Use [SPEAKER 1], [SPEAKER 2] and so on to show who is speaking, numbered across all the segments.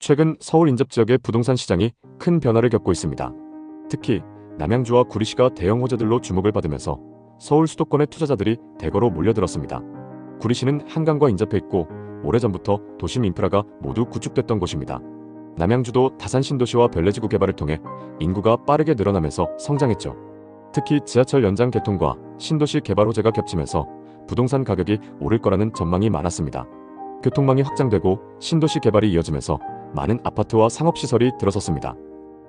[SPEAKER 1] 최근 서울 인접 지역의 부동산 시장이 큰 변화를 겪고 있습니다. 특히 남양주와 구리시가 대형 호재들로 주목을 받으면서 서울 수도권의 투자자들이 대거로 몰려들었습니다. 구리시는 한강과 인접해 있고 오래전부터 도심 인프라가 모두 구축됐던 곳입니다. 남양주도 다산 신도시와 별내지구 개발을 통해 인구가 빠르게 늘어나면서 성장했죠. 특히 지하철 연장 개통과 신도시 개발 호재가 겹치면서 부동산 가격이 오를 거라는 전망이 많았습니다. 교통망이 확장되고 신도시 개발이 이어지면서 많은 아파트와 상업시설이 들어섰습니다.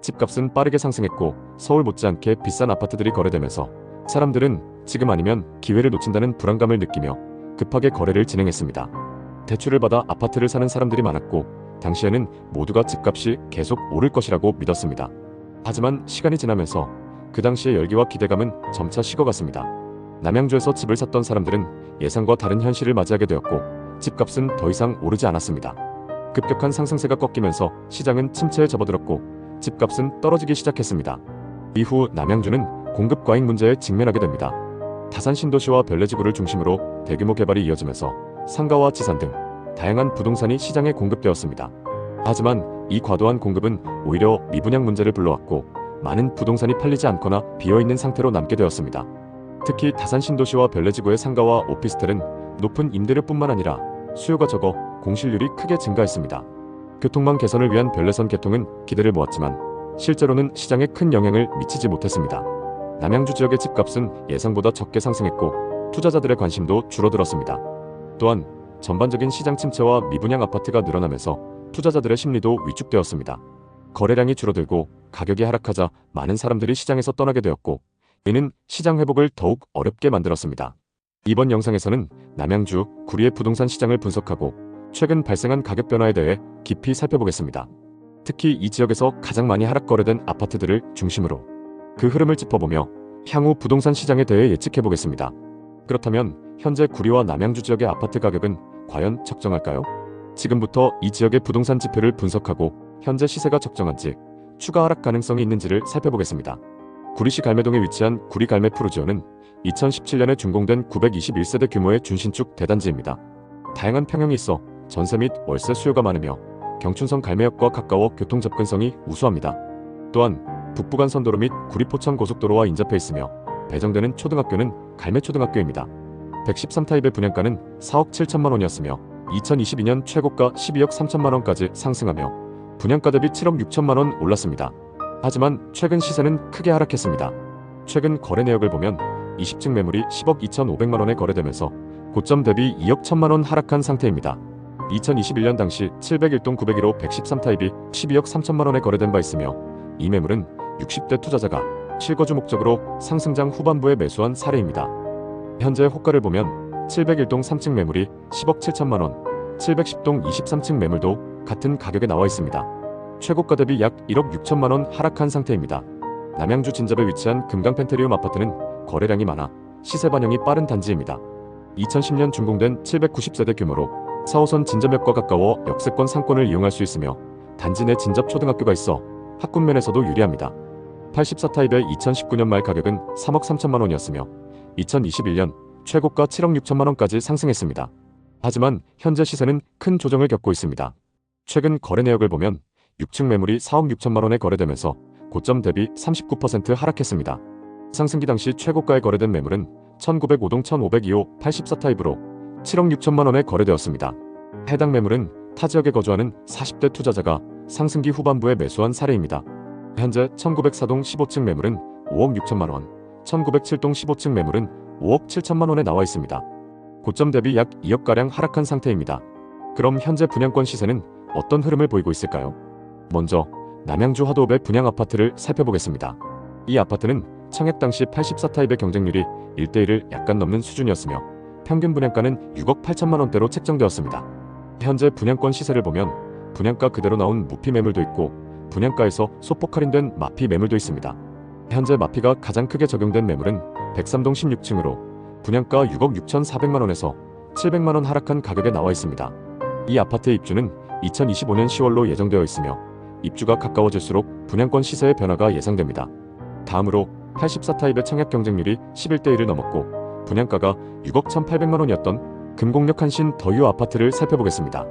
[SPEAKER 1] 집값은 빠르게 상승했고 서울 못지않게 비싼 아파트들이 거래되면서 사람들은 지금 아니면 기회를 놓친다는 불안감을 느끼며 급하게 거래를 진행했습니다. 대출을 받아 아파트를 사는 사람들이 많았고 당시에는 모두가 집값이 계속 오를 것이라고 믿었습니다. 하지만 시간이 지나면서 그 당시의 열기와 기대감은 점차 식어갔습니다. 남양주에서 집을 샀던 사람들은 예상과 다른 현실을 맞이하게 되었고 집값은 더 이상 오르지 않았습니다. 급격한 상승세가 꺾이면서 시장은 침체에 접어들었고 집값은 떨어지기 시작했습니다. 이후 남양주는 공급 과잉 문제에 직면하게 됩니다. 다산 신도시와 별내지구를 중심으로 대규모 개발이 이어지면서 상가와 지산 등 다양한 부동산이 시장에 공급되었습니다. 하지만 이 과도한 공급은 오히려 미분양 문제를 불러왔고 많은 부동산이 팔리지 않거나 비어있는 상태로 남게 되었습니다. 특히 다산 신도시와 별내지구의 상가와 오피스텔은 높은 임대료뿐만 아니라 수요가 적어 공실률이 크게 증가했습니다. 교통망 개선을 위한 별내선 개통은 기대를 모았지만 실제로는 시장에 큰 영향을 미치지 못했습니다. 남양주 지역의 집값은 예상보다 적게 상승했고 투자자들의 관심도 줄어들었습니다. 또한 전반적인 시장 침체와 미분양 아파트가 늘어나면서 투자자들의 심리도 위축되었습니다. 거래량이 줄어들고 가격이 하락하자 많은 사람들이 시장에서 떠나게 되었고 이는 시장 회복을 더욱 어렵게 만들었습니다. 이번 영상에서는 남양주, 구리의 부동산 시장을 분석하고 최근 발생한 가격 변화에 대해 깊이 살펴보겠습니다. 특히 이 지역에서 가장 많이 하락 거래된 아파트들을 중심으로 그 흐름을 짚어보며 향후 부동산 시장에 대해 예측해보겠습니다. 그렇다면 현재 구리와 남양주 지역의 아파트 가격은 과연 적정할까요? 지금부터 이 지역의 부동산 지표를 분석하고 현재 시세가 적정한지 추가 하락 가능성이 있는지를 살펴보겠습니다. 구리시 갈매동에 위치한 구리 갈매 푸르지오는 2017년에 준공된 921세대 규모의 준신축 대단지입니다. 다양한 평형이 있어 전세 및 월세 수요가 많으며 경춘선 갈매역과 가까워 교통 접근성이 우수합니다. 또한 북부간선도로 및 구리 포천 고속도로와 인접해 있으며 배정되는 초등학교는 갈매초등학교입니다. 113타입의 분양가는 4억 7천만 원이었으며 2022년 최고가 12억 3천만 원까지 상승하며 분양가 대비 7억 6천만 원 올랐습니다. 하지만 최근 시세는 크게 하락했습니다. 최근 거래 내역을 보면 20층 매물이 10억 2,500만 원에 거래되면서 고점 대비 2억 1천만 원 하락한 상태입니다. 2021년 당시 701동 901호 113타입이 12억 3천만 원에 거래된 바 있으며 이 매물은 60대 투자자가 실거주 목적으로 상승장 후반부에 매수한 사례입니다. 현재 호가를 보면 701동 3층 매물이 10억 7천만 원, 710동 23층 매물도 같은 가격에 나와 있습니다. 최고가 대비 약 1억 6천만 원 하락한 상태입니다. 남양주 진접에 위치한 금강펜테리움 아파트는 거래량이 많아 시세 반영이 빠른 단지입니다. 2010년 준공된 790세대 규모로 4호선 진접역과 가까워 역세권 상권을 이용할 수 있으며 단지 내 진접 초등학교가 있어 학군면에서도 유리합니다. 84타입의 2019년 말 가격은 3억 3천만 원이었으며 2021년 최고가 7억 6천만 원까지 상승했습니다. 하지만 현재 시세는 큰 조정을 겪고 있습니다. 최근 거래 내역을 보면 6층 매물이 4억 6천만 원에 거래되면서 고점 대비 39% 하락했습니다. 상승기 당시 최고가에 거래된 매물은 1905동 1502호 84타입으로 7억 6천만 원에 거래되었습니다. 해당 매물은 타 지역에 거주하는 40대 투자자가 상승기 후반부에 매수한 사례입니다. 현재 1904동 15층 매물은 5억 6천만 원, 1907동 15층 매물은 5억 7천만 원에 나와 있습니다. 고점 대비 약 2억가량 하락한 상태입니다. 그럼 현재 분양권 시세는 어떤 흐름을 보이고 있을까요? 먼저 남양주 화도읍의 분양 아파트를 살펴보겠습니다. 이 아파트는 청약 당시 84타입의 경쟁률이 1대1을 약간 넘는 수준이었으며 평균 분양가는 6억 8천만 원대로 책정되었습니다. 현재 분양권 시세를 보면 분양가 그대로 나온 무피 매물도 있고 분양가에서 소폭 할인된 마피 매물도 있습니다. 현재 마피가 가장 크게 적용된 매물은 103동 16층으로 분양가 6억 6,400만 원에서 700만 원 하락한 가격에 나와 있습니다. 이 아파트의 입주는 2025년 10월로 예정되어 있으며 입주가 가까워질수록 분양권 시세의 변화가 예상됩니다. 다음으로 84타입의 청약 경쟁률이 11대1을 넘었고 분양가가 6억 1,800만 원이었던 금곡역 한신 더유 아파트를 살펴보겠습니다.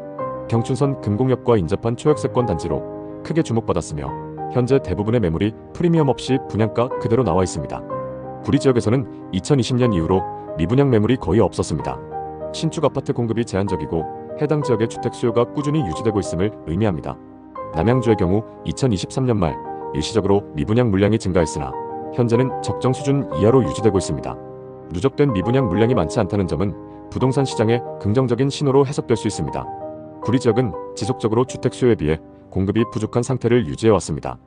[SPEAKER 1] 경춘선 금공역과 인접한 초역세권 단지로 크게 주목받았으며 현재 대부분의 매물이 프리미엄 없이 분양가 그대로 나와 있습니다. 구리 지역에서는 2020년 이후로 미분양 매물이 거의 없었습니다. 신축 아파트 공급이 제한적이고 해당 지역의 주택 수요가 꾸준히 유지되고 있음을 의미합니다. 남양주의 경우 2023년 말 일시적으로 미분양 물량이 증가했으나 현재는 적정 수준 이하로 유지되고 있습니다. 누적된 미분양 물량이 많지 않다는 점은 부동산 시장의 긍정적인 신호로 해석될 수 있습니다. 구리 지역은 지속적으로 주택 수요에 비해 공급이 부족한 상태를 유지해왔습니다.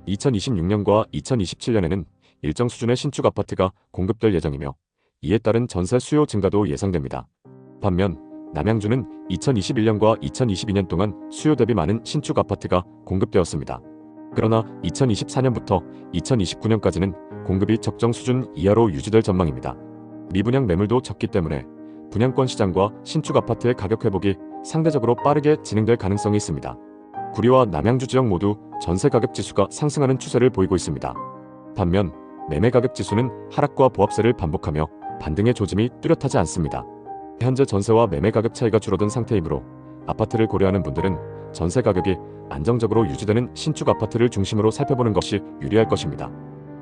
[SPEAKER 1] 2026년과 2027년에는 일정 수준의 신축 아파트가 공급될 예정이며 이에 따른 전세 수요 증가도 예상됩니다. 반면 남양주는 2021년과 2022년 동안 수요 대비 많은 신축 아파트가 공급되었습니다. 그러나 2024년부터 2029년까지는 공급이 적정 수준 이하로 유지될 전망입니다. 미분양 매물도 적기 때문에 분양권 시장과 신축 아파트의 가격 회복이 상대적으로 빠르게 진행될 가능성이 있습니다. 구리와 남양주 지역 모두 전세 가격 지수가 상승하는 추세를 보이고 있습니다. 반면 매매 가격 지수는 하락과 보합세를 반복하며 반등의 조짐이 뚜렷하지 않습니다. 현재 전세와 매매 가격 차이가 줄어든 상태이므로 아파트를 고려하는 분들은 전세 가격이 안정적으로 유지되는 신축 아파트를 중심으로 살펴보는 것이 유리할 것입니다.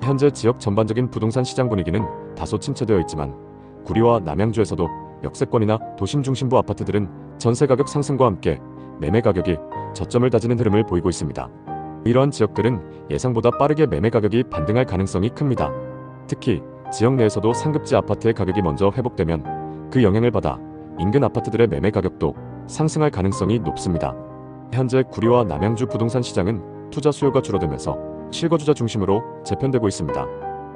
[SPEAKER 1] 현재 지역 전반적인 부동산 시장 분위기는 다소 침체되어 있지만 구리와 남양주에서도 역세권이나 도심 중심부 아파트들은 전세 가격 상승과 함께 매매 가격이 저점을 다지는 흐름을 보이고 있습니다. 이러한 지역들은 예상보다 빠르게 매매 가격이 반등할 가능성이 큽니다. 특히 지역 내에서도 상급지 아파트의 가격이 먼저 회복되면 그 영향을 받아 인근 아파트들의 매매 가격도 상승할 가능성이 높습니다. 현재 구리와 남양주 부동산 시장은 투자 수요가 줄어들면서 실거주자 중심으로 재편되고 있습니다.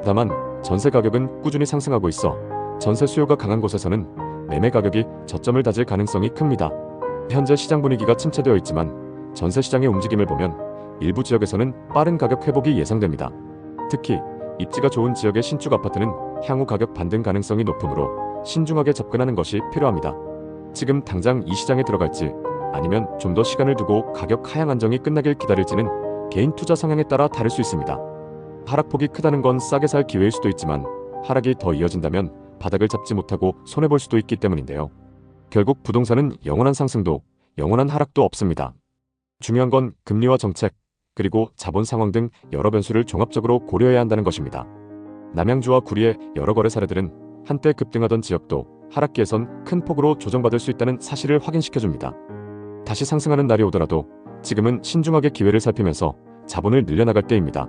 [SPEAKER 1] 다만 전세 가격은 꾸준히 상승하고 있어 전세 수요가 강한 곳에서는 매매 가격이 저점을 다질 가능성이 큽니다. 현재 시장 분위기가 침체되어 있지만 전세 시장의 움직임을 보면 일부 지역에서는 빠른 가격 회복이 예상됩니다. 특히 입지가 좋은 지역의 신축 아파트는 향후 가격 반등 가능성이 높으므로 신중하게 접근하는 것이 필요합니다. 지금 당장 이 시장에 들어갈지 아니면 좀 더 시간을 두고 가격 하향 안정이 끝나길 기다릴지는 개인 투자 성향에 따라 다를 수 있습니다. 하락폭이 크다는 건 싸게 살 기회일 수도 있지만 하락이 더 이어진다면 바닥을 잡지 못하고 손해볼 수도 있기 때문인데요. 결국 부동산은 영원한 상승도 영원한 하락도 없습니다. 중요한 건 금리와 정책, 그리고 자본 상황 등 여러 변수를 종합적으로 고려해야 한다는 것입니다. 남양주와 구리의 여러 거래 사례들은 한때 급등하던 지역도 하락기에선 큰 폭으로 조정받을 수 있다는 사실을 확인시켜줍니다. 다시 상승하는 날이 오더라도 지금은 신중하게 기회를 살피면서 자본을 늘려나갈 때입니다.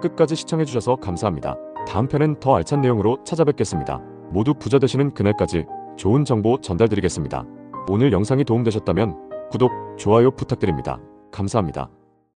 [SPEAKER 1] 끝까지 시청해주셔서 감사합니다. 다음 편엔 더 알찬 내용으로 찾아뵙겠습니다. 모두 부자 되시는 그날까지 좋은 정보 전달드리겠습니다. 오늘 영상이 도움되셨다면 구독, 좋아요 부탁드립니다. 감사합니다.